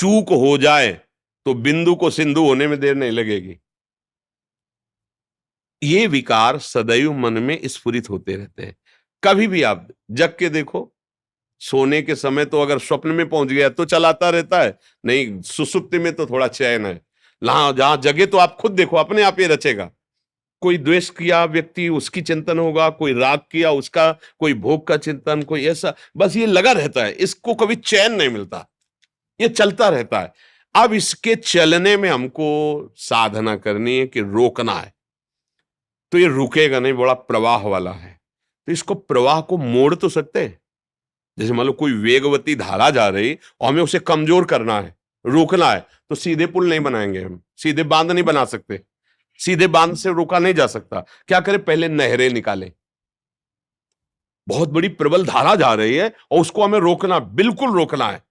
चूक हो जाए तो बिंदु को सिंधु होने में देर नहीं लगेगी। ये विकार सदैव मन में स्फुरित होते रहते हैं। कभी भी आप जग के देखो, सोने के समय तो अगर स्वप्न में पहुंच गया तो चलाता रहता है, नहीं सुसुप्ति में तो थोड़ा चैन है। जहां जगे तो आप खुद देखो, अपने आप ही रचेगा। कोई द्वेष किया व्यक्ति उसकी चिंतन होगा, कोई राग किया उसका, कोई भोग का चिंतन, कोई ऐसा, बस ये लगा रहता है, इसको कभी चैन नहीं मिलता, ये चलता रहता है। अब इसके चलने में हमको साधना करनी है कि रोकना है, तो ये रुकेगा नहीं, बड़ा प्रवाह वाला है। तो इसको प्रवाह को मोड़ तो सकते हैं। जैसे मान लो कोई वेगवती धारा जा रही और हमें उसे कमजोर करना है, रोकना है, तो सीधे पुल नहीं बनाएंगे, हम सीधे बांध नहीं बना सकते, सीधे बांध से रोका नहीं जा सकता। क्या करें, पहले नहरें निकालें। बहुत बड़ी प्रबल धारा जा रही है और उसको हमें रोकना, बिल्कुल रोकना है,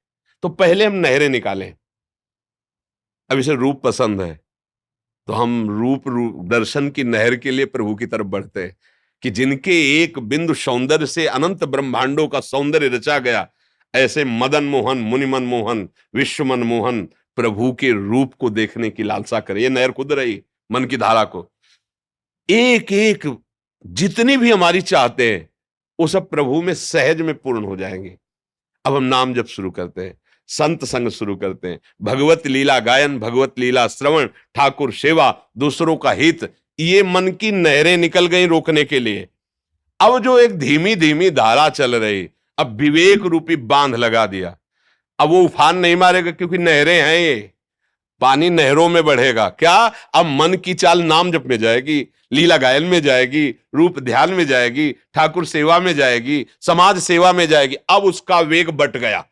तो पहले हम नहरें निकालें। अब इसे रूप पसंद है तो हम रूप दर्शन की नहर के लिए प्रभु की तरफ बढ़ते हैं कि जिनके एक बिंदु सौंदर्य से अनंत ब्रह्मांडों का सौंदर्य रचा गया, ऐसे मदन मोहन, मुनि मन मोहन, विश्व मन मोहन प्रभु के रूप को देखने की लालसा करे। ये नहर खुद रही मन की धारा को, एक एक जितनी भी हमारी चाहते हैं वो सब प्रभु में सहज में पूर्ण हो जाएंगे। अब हम नाम जप शुरू करते हैं, संत संग शुरू करते हैं, भगवत लीला गायन, भगवत लीला श्रवण, ठाकुर सेवा, दूसरों का हित, ये मन की नहरें निकल गई रोकने के लिए। अब जो एक धीमी धीमी धारा चल रही, अब विवेक रूपी बांध लगा दिया, अब वो उफान नहीं मारेगा क्योंकि नहरें हैं, ये पानी नहरों में बढ़ेगा। क्या, अब मन की चाल नाम जप में जाएगी, लीला गायन में जाएगी, रूप ध्यान में जाएगी, ठाकुर सेवा में जाएगी, समाज सेवा में जाएगी। अब उसका वेग बट गया।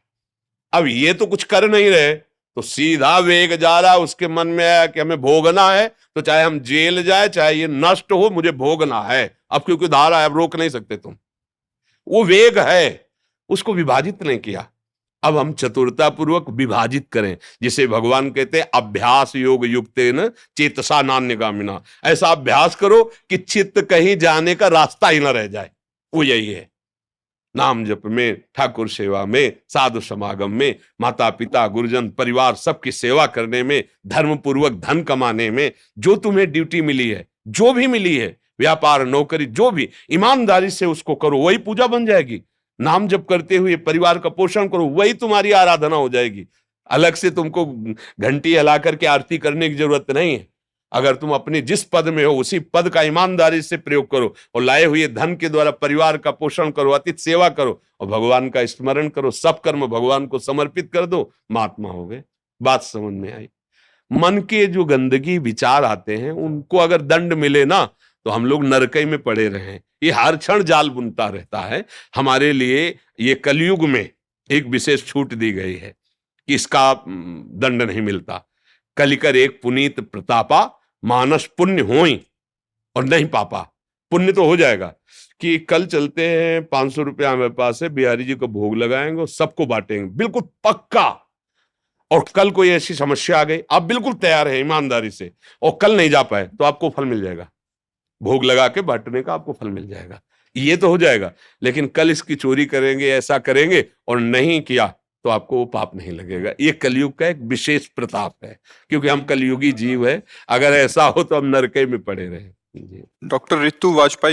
अब ये तो कुछ कर नहीं रहे, तो सीधा वेग जा रहा, उसके मन में आया कि हमें भोगना है, तो चाहे हम जेल जाए, चाहे ये नष्ट हो, मुझे भोगना है। अब क्योंकि धारा है, अब रोक नहीं सकते तुम, वो वेग है, उसको विभाजित नहीं किया। अब हम चतुरता पूर्वक विभाजित करें, जिसे भगवान कहते हैं अभ्यास योग युक्तेन चेतसा नान्यगामिना। ऐसा अभ्यास करो कि चित्त कहीं जाने का रास्ता ही ना रह जाए। वो यही है, नाम जप में, ठाकुर सेवा में, साधु समागम में, माता पिता गुरुजन परिवार सबकी सेवा करने में, धर्म पूर्वक धन कमाने में, जो तुम्हें ड्यूटी मिली है, जो भी मिली है, व्यापार नौकरी जो भी, ईमानदारी से उसको करो, वही पूजा बन जाएगी। नाम जप करते हुए परिवार का पोषण करो, वही तुम्हारी आराधना हो जाएगी। अलग से तुमको घंटी हिला करके आरती करने की जरूरत नहीं है। अगर तुम अपने जिस पद में हो उसी पद का ईमानदारी से प्रयोग करो और लाए हुए धन के द्वारा परिवार का पोषण करो, अतिथि सेवा करो और भगवान का स्मरण करो, सब कर्म भगवान को समर्पित कर दो, महात्मा हो गए। बात समझ में आई? मन के जो गंदगी विचार आते हैं उनको अगर दंड मिले ना, तो हम लोग नरकई में पड़े रहे। ये हर क्षण जाल बुनता रहता है। हमारे लिए ये कलयुग में एक विशेष छूट दी गई है कि इसका दंड नहीं मिलता। कलिकर एक पुनीत प्रतापा, मानस पुण्य होई और नहीं पापा। पुण्य तो हो जाएगा कि कल चलते हैं, 500 रुपया हमारे पास है, बिहारी जी को भोग लगाएंगे और सबको बांटेंगे, बिल्कुल पक्का। और कल कोई ऐसी समस्या आ गई, आप बिल्कुल तैयार है ईमानदारी से, और कल नहीं जा पाए तो आपको फल मिल जाएगा, भोग लगा के बांटने का आपको फल मिल जाएगा। ये तो हो जाएगा। लेकिन कल इसकी चोरी करेंगे, ऐसा करेंगे और नहीं किया तो आपको वो पाप नहीं लगेगा। ये कलयुग का एक विशेष प्रताप है, क्योंकि हम कलयुगी जीव है। अगर ऐसा हो तो हम नरके में पड़े रहे। डॉक्टर ऋतु वाजपेयी